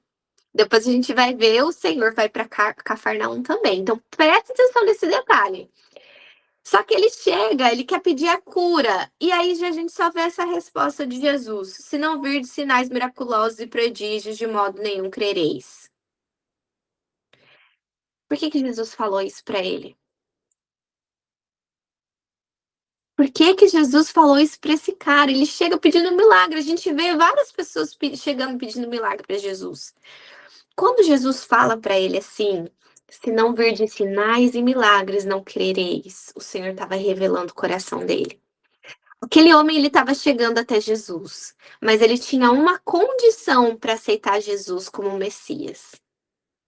Depois a gente vai ver, o Senhor vai para Cafarnaum também. Então, presta atenção nesse detalhe. Só que ele chega, ele quer pedir a cura. E aí já a gente só vê essa resposta de Jesus: se não virdes sinais miraculosos e prodígios, de modo nenhum crereis. Por que que Jesus falou isso para ele? Por que que Jesus falou isso para esse cara? Ele chega pedindo um milagre. A gente vê várias pessoas chegando pedindo milagre para Jesus. Quando Jesus fala para ele assim: se não virdes sinais e milagres, não crereis. O Senhor estava revelando o coração dele. Aquele homem ele estava chegando até Jesus, mas ele tinha uma condição para aceitar Jesus como Messias.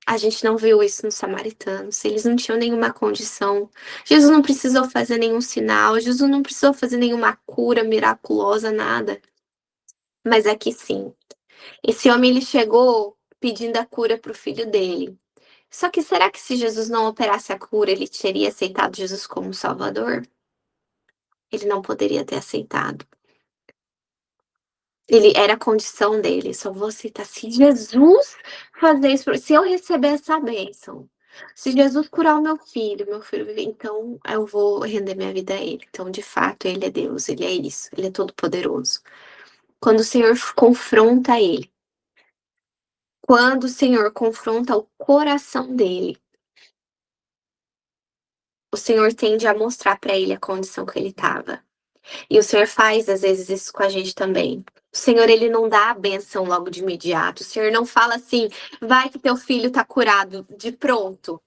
A gente não viu isso nos samaritanos, eles não tinham nenhuma condição. Jesus não precisou fazer nenhum sinal, Jesus não precisou fazer nenhuma cura miraculosa, nada. Mas aqui sim, esse homem ele chegou pedindo a cura para o filho dele. Só que será que se Jesus não operasse a cura, ele teria aceitado Jesus como Salvador? Ele não poderia ter aceitado. Ele era a condição dele, só vou aceitar se Jesus fazer isso, se eu receber essa bênção, se Jesus curar o meu filho viver, então eu vou render minha vida a ele. Então, de fato, ele é Deus, ele é isso, ele é todo poderoso. Quando o Senhor confronta ele, quando o Senhor confronta o coração dele, o Senhor tende a mostrar para ele a condição que ele estava. E o Senhor faz, às vezes, isso com a gente também. O Senhor, ele não dá a benção logo de imediato. O Senhor não fala assim, vai que teu filho tá curado de pronto.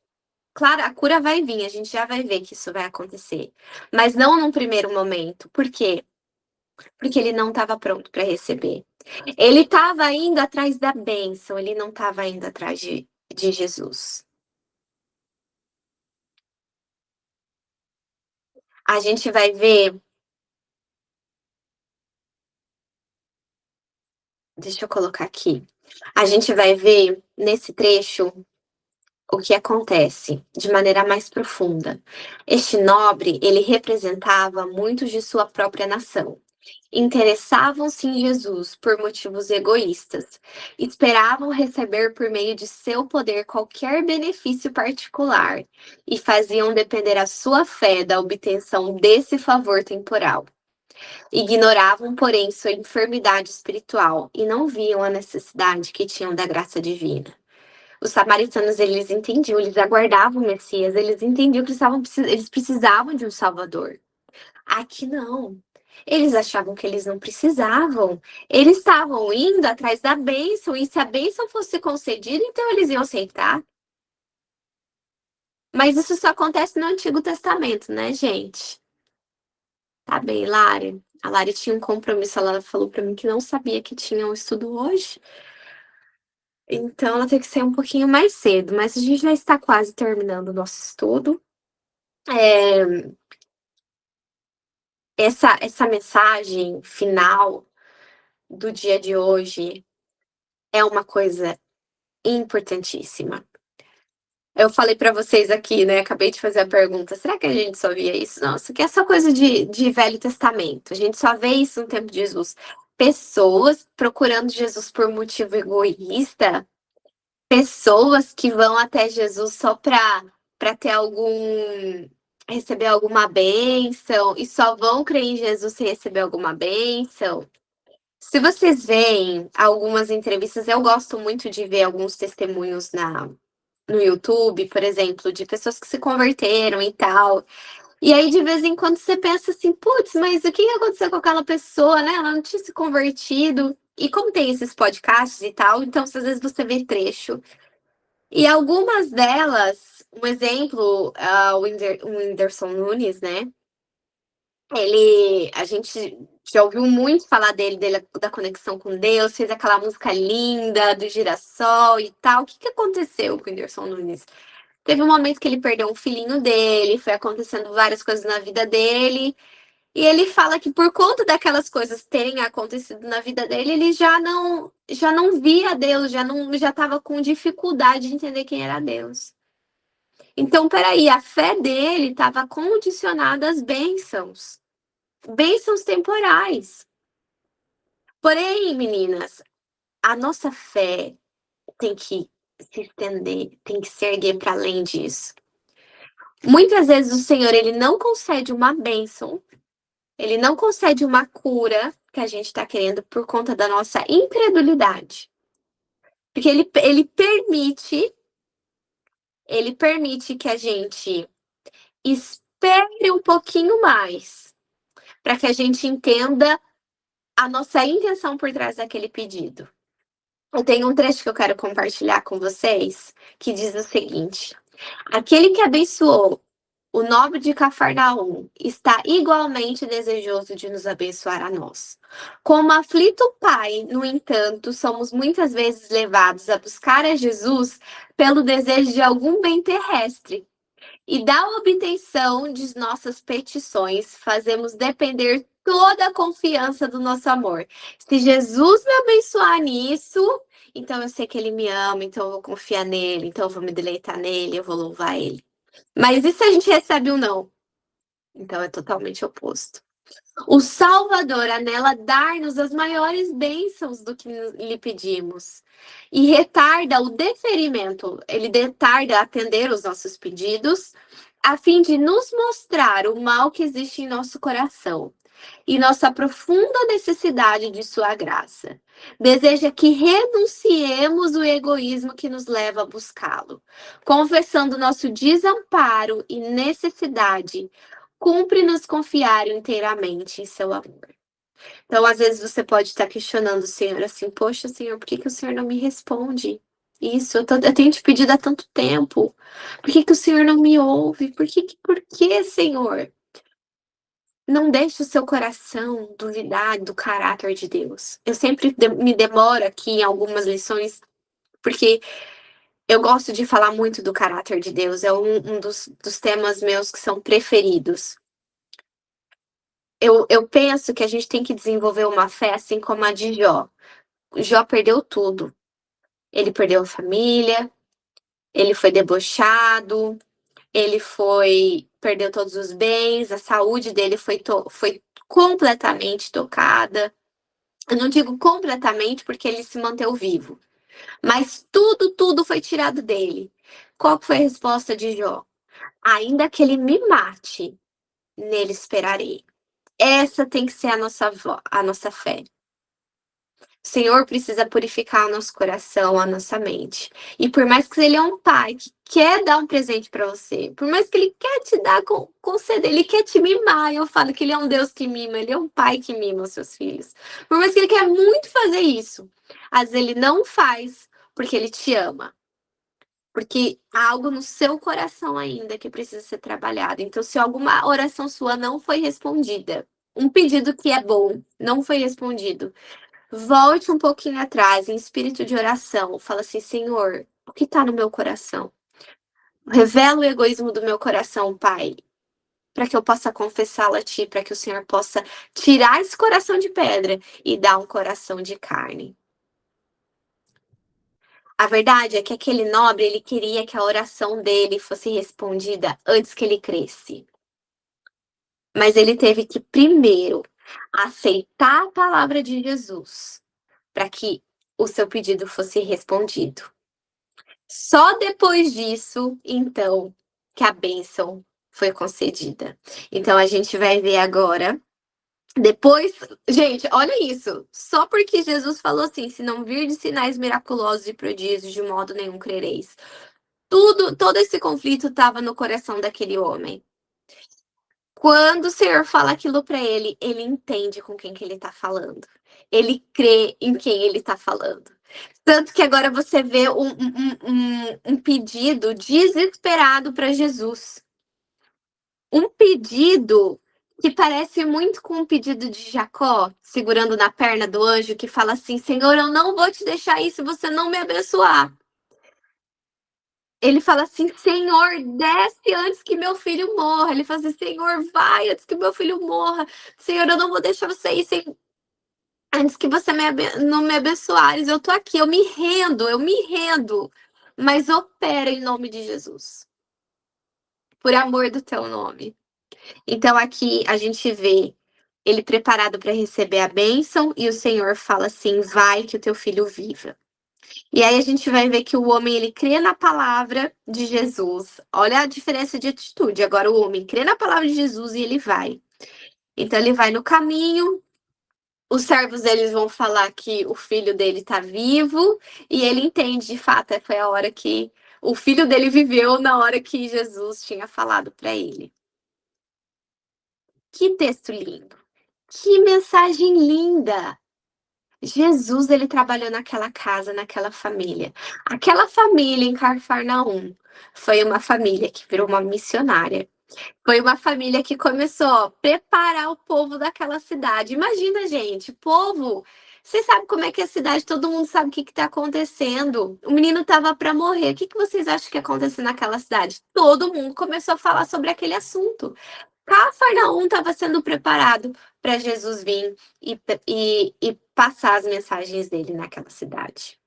Claro, a cura vai vir, a gente já vai ver que isso vai acontecer. Mas não num primeiro momento. Por quê? Porque ele não estava pronto para receber. Ele estava indo atrás da bênção, ele não estava indo atrás de Jesus. A gente vai ver, deixa eu colocar aqui. A gente vai ver nesse trecho o que acontece de maneira mais profunda. Este nobre, ele representava muitos de sua própria nação. Interessavam-se em Jesus por motivos egoístas. Esperavam receber por meio de seu poder qualquer benefício particular e faziam depender a sua fé da obtenção desse favor temporal. Ignoravam, porém, sua enfermidade espiritual e não viam a necessidade que tinham da graça divina. Os samaritanos, eles entendiam, eles aguardavam o Messias, eles entendiam que eles precisavam de um Salvador. Aqui não. Eles achavam que eles não precisavam. Eles estavam indo atrás da bênção, e se a bênção fosse concedida, então eles iam aceitar. Mas isso só acontece no Antigo Testamento, né, gente? Tá bem, Lari. A Lari tinha um compromisso, ela falou pra mim que não sabia que tinha um estudo hoje. Então ela tem que ser um pouquinho mais cedo, mas a gente já está quase terminando o nosso estudo. É, essa mensagem final do dia de hoje é uma coisa importantíssima. Eu falei para vocês aqui, né? Acabei de fazer a pergunta: será que a gente só via isso? Não, isso aqui é só coisa de Velho Testamento. A gente só vê isso no tempo de Jesus. Pessoas procurando Jesus por motivo egoísta, pessoas que vão até Jesus só para ter receber alguma bênção e só vão crer em Jesus se receber alguma bênção. Se vocês veem algumas entrevistas, eu gosto muito de ver alguns testemunhos no YouTube, por exemplo, de pessoas que se converteram e tal. E aí, de vez em quando, você pensa assim, putz, mas o que aconteceu com aquela pessoa, né? Ela não tinha se convertido. E como tem esses podcasts e tal, então às vezes você vê trecho. E algumas delas, um exemplo, o Whindersson Nunes, né? A gente já ouviu muito falar dele, da conexão com Deus, fez aquela música linda do Girassol e tal. O que que aconteceu com o Whindersson Nunes? Teve um momento que ele perdeu um filhinho dele, foi acontecendo várias coisas na vida dele, E ele fala que por conta daquelas coisas terem acontecido na vida dele, ele já não via Deus, já estava com dificuldade de entender quem era Deus. Então, peraí, a fé dele estava condicionada às bênçãos, bênçãos temporais. Porém, meninas, a nossa fé tem que se estender, tem que se erguer para além disso. Muitas vezes o Senhor, ele não concede uma bênção, ele não concede uma cura que a gente está querendo por conta da nossa incredulidade. Porque ele permite que a gente espere um pouquinho mais, para que a gente entenda a nossa intenção por trás daquele pedido. Eu tenho um trecho que eu quero compartilhar com vocês, que diz o seguinte: aquele que abençoou o nobre de Cafarnaum está igualmente desejoso de nos abençoar a nós. Como aflito pai, no entanto, somos muitas vezes levados a buscar a Jesus pelo desejo de algum bem terrestre. E da obtenção de nossas petições, fazemos depender toda a confiança do nosso amor. Se Jesus me abençoar nisso, então eu sei que ele me ama, então eu vou confiar nele, então eu vou me deleitar nele, eu vou louvar ele. Mas e se a gente recebe um não? Então é totalmente oposto. O Salvador anela dar-nos as maiores bênçãos do que lhe pedimos e retarda o deferimento, ele retarda atender os nossos pedidos, a fim de nos mostrar o mal que existe em nosso coração e nossa profunda necessidade de sua graça. Deseja que renunciemos o egoísmo que nos leva a buscá-lo, confessando nosso desamparo e necessidade. Cumpre-nos confiar inteiramente em seu amor. Então, às vezes, você pode estar questionando o Senhor assim: poxa, Senhor, por que que o Senhor não me responde? Isso, eu tenho te pedido há tanto tempo. Por que que o Senhor não me ouve? Por que, Senhor? Não deixe o seu coração duvidar do caráter de Deus. Eu sempre me demoro aqui em algumas lições, porque eu gosto de falar muito do caráter de Deus. É um dos temas meus que são preferidos. Eu penso que a gente tem que desenvolver uma fé assim como a de Jó. Jó perdeu tudo. Ele perdeu a família, ele foi debochado, perdeu todos os bens, a saúde dele foi completamente tocada. Eu não digo completamente porque ele se manteve vivo, mas tudo foi tirado dele. Qual foi a resposta de Jó? Ainda que ele me mate, nele esperarei. Essa tem que ser a nossa fé. O Senhor precisa purificar o nosso coração, a nossa mente. E por mais que ele é um pai que quer dar um presente para você, por mais que ele quer te dar, conceder, ele quer te mimar. Eu falo que ele é um Deus que mima, ele é um pai que mima os seus filhos. Por mais que ele quer muito fazer isso, às vezes ele não faz porque ele te ama. Porque há algo no seu coração ainda que precisa ser trabalhado. Então, se alguma oração sua não foi respondida, um pedido que é bom não foi respondido, volte um pouquinho atrás, em espírito de oração. Fala assim: Senhor, o que está no meu coração? Revela o egoísmo do meu coração, Pai, para que eu possa confessá-lo a Ti, para que o Senhor possa tirar esse coração de pedra e dar um coração de carne. A verdade é que aquele nobre, ele queria que a oração dele fosse respondida antes que ele cresce. Mas ele teve que primeiro aceitar a palavra de Jesus para que o seu pedido fosse respondido. Só depois disso, então, que a bênção foi concedida. Então, a gente vai ver agora. Depois, gente, olha isso. Só porque Jesus falou assim: se não vir de sinais miraculosos e prodígios, de modo nenhum crereis. Todo esse conflito estava no coração daquele homem. Quando o Senhor fala aquilo para ele, ele entende com quem que ele está falando. Ele crê em quem ele está falando. Tanto que agora você vê um pedido desesperado para Jesus. Um pedido que parece muito com o pedido de Jacó, segurando na perna do anjo, que fala assim: Senhor, eu não vou te deixar isso se você não me abençoar. Ele fala assim: "Senhor, desce antes que meu filho morra". Ele fala assim: "Senhor, vai antes que meu filho morra. Senhor, eu não vou deixar você ir sem antes que você não me abençoares. Eu tô aqui, eu me rendo, mas opera em nome de Jesus, por amor do teu nome". Então aqui a gente vê ele preparado para receber a bênção e o Senhor fala assim: "Vai que o teu filho viva". E aí a gente vai ver que o homem ele crê na palavra de Jesus. Olha a diferença de atitude. Agora o homem crê na palavra de Jesus e ele vai. Então ele vai no caminho, os servos deles vão falar que o filho dele está vivo e ele entende de fato, foi a hora que o filho dele viveu na hora que Jesus tinha falado para ele. Que texto lindo. Que mensagem linda. Jesus, ele trabalhou naquela casa, naquela família. Aquela família em Cafarnaum foi uma família que virou uma missionária. Foi uma família que começou a preparar o povo daquela cidade. Imagina, gente, povo. Vocês sabem como é que é a cidade, todo mundo sabe o que está acontecendo. O menino estava para morrer. O que vocês acham que aconteceu naquela cidade? Todo mundo começou a falar sobre aquele assunto. Cafarnaum estava sendo preparado para Jesus vir e passar as mensagens dele naquela cidade.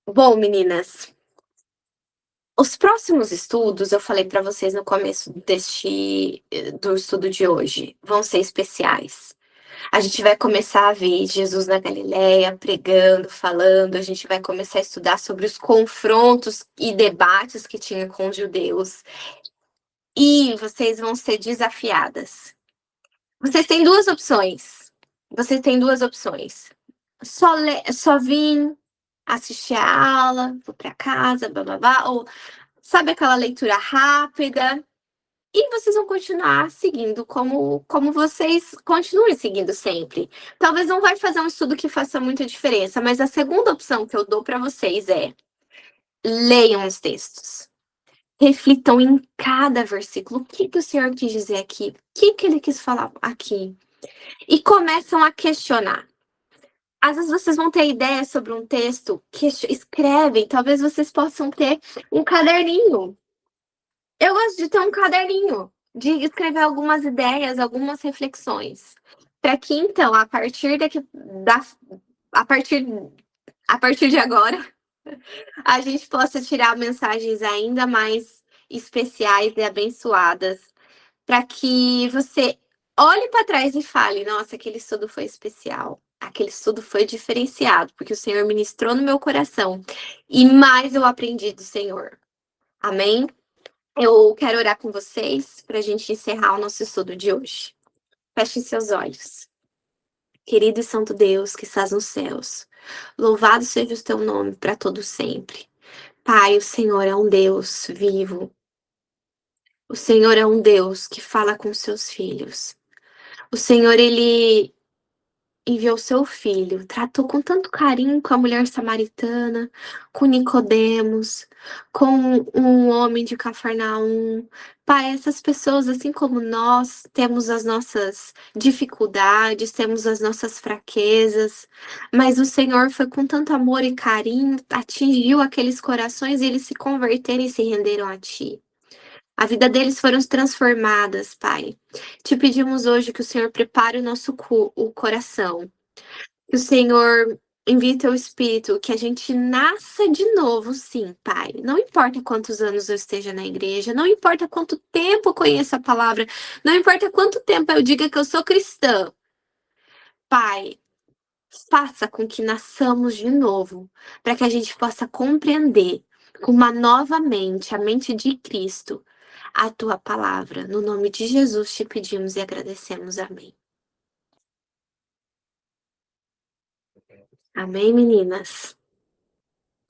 Bom, meninas, os próximos estudos, eu falei para vocês no começo do estudo de hoje, vão ser especiais. A gente vai começar a ver Jesus na Galileia, pregando, falando, a gente vai começar a estudar sobre os confrontos e debates que tinha com os judeus. E vocês vão ser desafiadas. Vocês têm duas opções. Vocês têm duas opções. Só vir assistir a aula, vou para casa, blá blá blá, ou sabe aquela leitura rápida? E vocês vão continuar seguindo como vocês continuem seguindo sempre. Talvez não vai fazer um estudo que faça muita diferença, mas a segunda opção que eu dou para vocês é leiam os textos. Reflitam em cada versículo. O que o Senhor quis dizer aqui? O que ele quis falar aqui? E começam a questionar. Às vezes vocês vão ter ideias sobre um texto, escrevem, talvez vocês possam ter um caderninho. Eu gosto de ter um caderninho, de escrever algumas ideias, algumas reflexões, para que então, a partir, a partir de agora, a gente possa tirar mensagens ainda mais especiais e abençoadas, para que você olhe para trás e fale: nossa, aquele estudo foi especial, aquele estudo foi diferenciado, porque o Senhor ministrou no meu coração e mais eu aprendi do Senhor. Amém? Eu quero orar com vocês para a gente encerrar o nosso estudo de hoje. Fechem seus olhos. Querido e santo Deus que estás nos céus, louvado seja o teu nome para todo sempre. Pai, o Senhor é um Deus vivo. O Senhor é um Deus que fala com seus filhos. O Senhor, ele enviou seu filho, tratou com tanto carinho com a mulher samaritana, com Nicodemos, com um homem de Cafarnaum. Pai, essas pessoas, assim como nós, temos as nossas dificuldades, temos as nossas fraquezas, mas o Senhor foi com tanto amor e carinho, atingiu aqueles corações e eles se converteram e se renderam a Ti. A vida deles foram transformadas, Pai. Te pedimos hoje que o Senhor prepare o nosso o coração, que o Senhor envie teu Espírito, que a gente nasça de novo, sim, Pai. Não importa quantos anos eu esteja na igreja, não importa quanto tempo eu conheço a palavra, não importa quanto tempo eu diga que eu sou cristã. Pai, faça com que nasçamos de novo, para que a gente possa compreender com uma nova mente, a mente de Cristo, a tua palavra. No nome de Jesus te pedimos e agradecemos. Amém. Amém, meninas?